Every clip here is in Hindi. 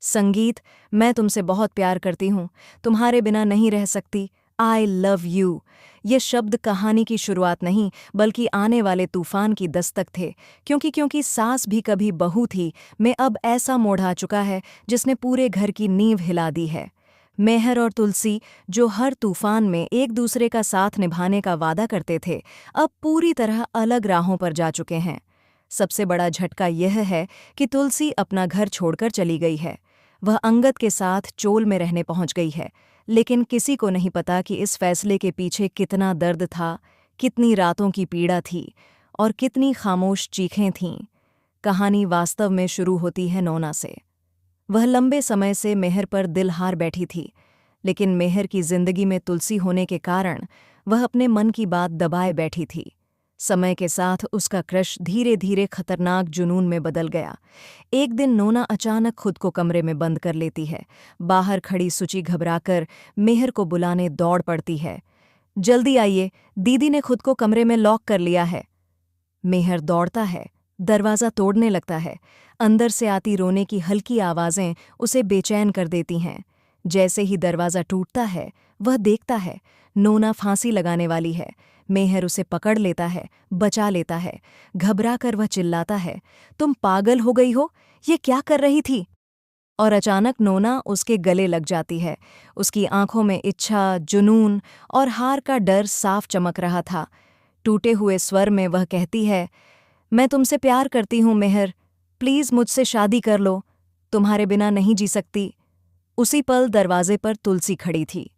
संगीत, मैं तुमसे बहुत प्यार करती हूँ, तुम्हारे बिना नहीं रह सकती, आई लव यू। ये शब्द कहानी की शुरुआत नहीं, बल्कि आने वाले तूफान की दस्तक थे। क्योंकि सास भी कभी बहू थी में अब ऐसा मोड़ आ चुका है जिसने पूरे घर की नींव हिला दी है। मेहर और तुलसी, जो हर तूफान में एक दूसरे का साथ निभाने का वादा करते थे, अब पूरी तरह अलग राहों पर जा चुके हैं। सबसे बड़ा झटका यह है कि तुलसी अपना घर छोड़कर चली गई है। वह अंगद के साथ चोल में रहने पहुंच गई है, लेकिन किसी को नहीं पता कि इस फैसले के पीछे कितना दर्द था, कितनी रातों की पीड़ा थी और कितनी खामोश चीखें थीं। कहानी वास्तव में शुरू होती है नोना से। वह लंबे समय से मेहर पर दिल हार बैठी थी, लेकिन मेहर की जिंदगी में तुलसी होने के कारण वह अपने मन की बात दबाए बैठी थी। समय के साथ उसका क्रश धीरे धीरे खतरनाक जुनून में बदल गया। एक दिन नोना अचानक खुद को कमरे में बंद कर लेती है। बाहर खड़ी सुची घबराकर मेहर को बुलाने दौड़ पड़ती है। जल्दी आइए, दीदी ने खुद को कमरे में लॉक कर लिया है। मेहर दौड़ता है, दरवाज़ा तोड़ने लगता है। अंदर से आती रोने की हल्की आवाज़ें उसे बेचैन कर देती हैं। जैसे ही दरवाज़ा टूटता है, वह देखता है नोना फांसी लगाने वाली है। मेहर उसे पकड़ लेता है, बचा लेता है। घबराकर वह चिल्लाता है, तुम पागल हो गई हो, ये क्या कर रही थी? और अचानक नोना उसके गले लग जाती है। उसकी आंखों में इच्छा, जुनून और हार का डर साफ चमक रहा था। टूटे हुए स्वर में वह कहती है, मैं तुमसे प्यार करती हूँ मेहर, प्लीज़ मुझसे शादी कर लो, तुम्हारे बिना नहीं जी सकती। उसी पल दरवाजे पर तुलसी खड़ी थी।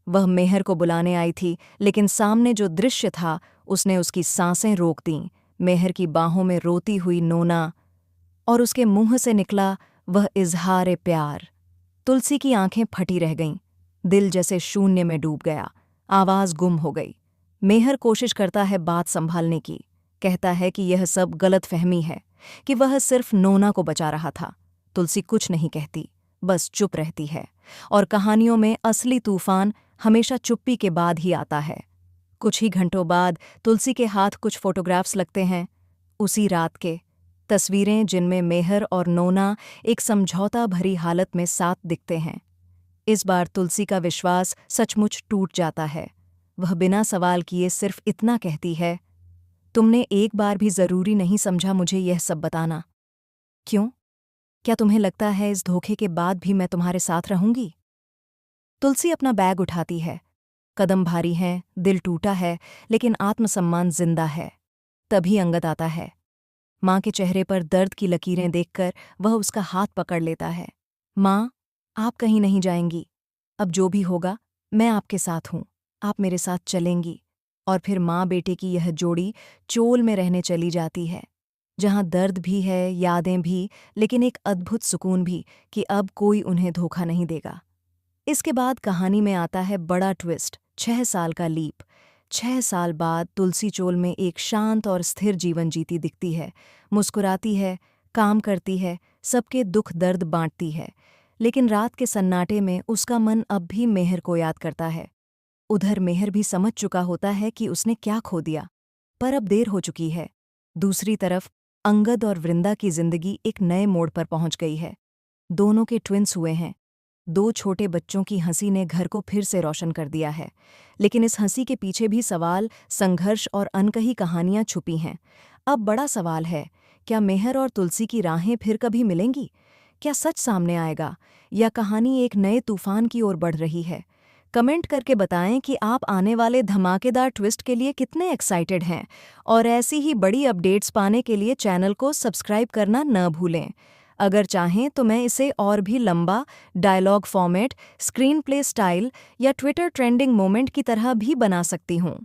वह मेहर को बुलाने आई थी, लेकिन सामने जो दृश्य था उसने उसकी सांसें रोक दीं। मेहर की बाहों में रोती हुई नोना, और उसके मुंह से निकला वह इजहार प्यार। तुलसी की आंखें फटी रह गईं, दिल जैसे शून्य में डूब गया, आवाज़ गुम हो गई। मेहर कोशिश करता है बात संभालने की, कहता है कि यह सब गलतफहमी है, कि वह सिर्फ नोना को बचा रहा था। तुलसी कुछ नहीं कहती, बस चुप रहती है। और कहानियों में असली तूफान हमेशा चुप्पी के बाद ही आता है। कुछ ही घंटों बाद तुलसी के हाथ कुछ फोटोग्राफ्स लगते हैं, उसी रात के तस्वीरें जिनमें मेहर और नोना एक समझौता भरी हालत में साथ दिखते हैं। इस बार तुलसी का विश्वास सचमुच टूट जाता है। वह बिना सवाल किए सिर्फ इतना कहती है, तुमने एक बार भी जरूरी नहीं समझा मुझे यह सब बताना। क्यों? क्या तुम्हें लगता है इस धोखे के बाद भी मैं तुम्हारे साथ रहूंगी? तुलसी अपना बैग उठाती है। कदम भारी हैं, दिल टूटा है, लेकिन आत्मसम्मान जिंदा है। तभी अंगद आता है। माँ के चेहरे पर दर्द की लकीरें देखकर वह उसका हाथ पकड़ लेता है। माँ, आप कहीं नहीं जाएंगी। अब जो भी होगा, मैं आपके साथ हूँ। आप मेरे साथ चलेंगी। और फिर माँ बेटे की यह जोड़ी चोल में रहने चली जाती है, जहाँ दर्द भी है, यादें भी, लेकिन एक अद्भुत सुकून भी कि अब कोई उन्हें धोखा नहीं देगा। इसके बाद कहानी में आता है बड़ा ट्विस्ट, 6 साल का लीप। 6 साल बाद तुलसी चोल में एक शांत और स्थिर जीवन जीती दिखती है। मुस्कुराती है, काम करती है, सबके दुख दर्द बांटती है। लेकिन रात के सन्नाटे में उसका मन अब भी मेहर को याद करता है। उधर मेहर भी समझ चुका होता है कि उसने क्या खो दिया, पर अब देर हो चुकी है। दूसरी तरफ अंगद और वृंदा की जिंदगी एक नए मोड़ पर पहुंच गई है। दोनों के ट्विंस हुए हैं। 2 छोटे बच्चों की हंसी ने घर को फिर से रोशन कर दिया है। लेकिन इस हंसी के पीछे भी सवाल, संघर्ष और अनकही कहानियां छुपी हैं। अब बड़ा सवाल है, क्या मेहर और तुलसी की राहें फिर कभी मिलेंगी? क्या सच सामने आएगा, या कहानी एक नए तूफान की ओर बढ़ रही है? कमेंट करके बताएं कि आप आने वाले धमाकेदार ट्विस्ट के लिए कितने एक्साइटेड हैं। और ऐसी ही बड़ी अपडेट्स पाने के लिए चैनल को सब्सक्राइब करना न भूलें। अगर चाहें तो मैं इसे और भी लंबा, dialogue format, screen play style या ट्विटर ट्रेंडिंग मोमेंट की तरह भी बना सकती हूँ।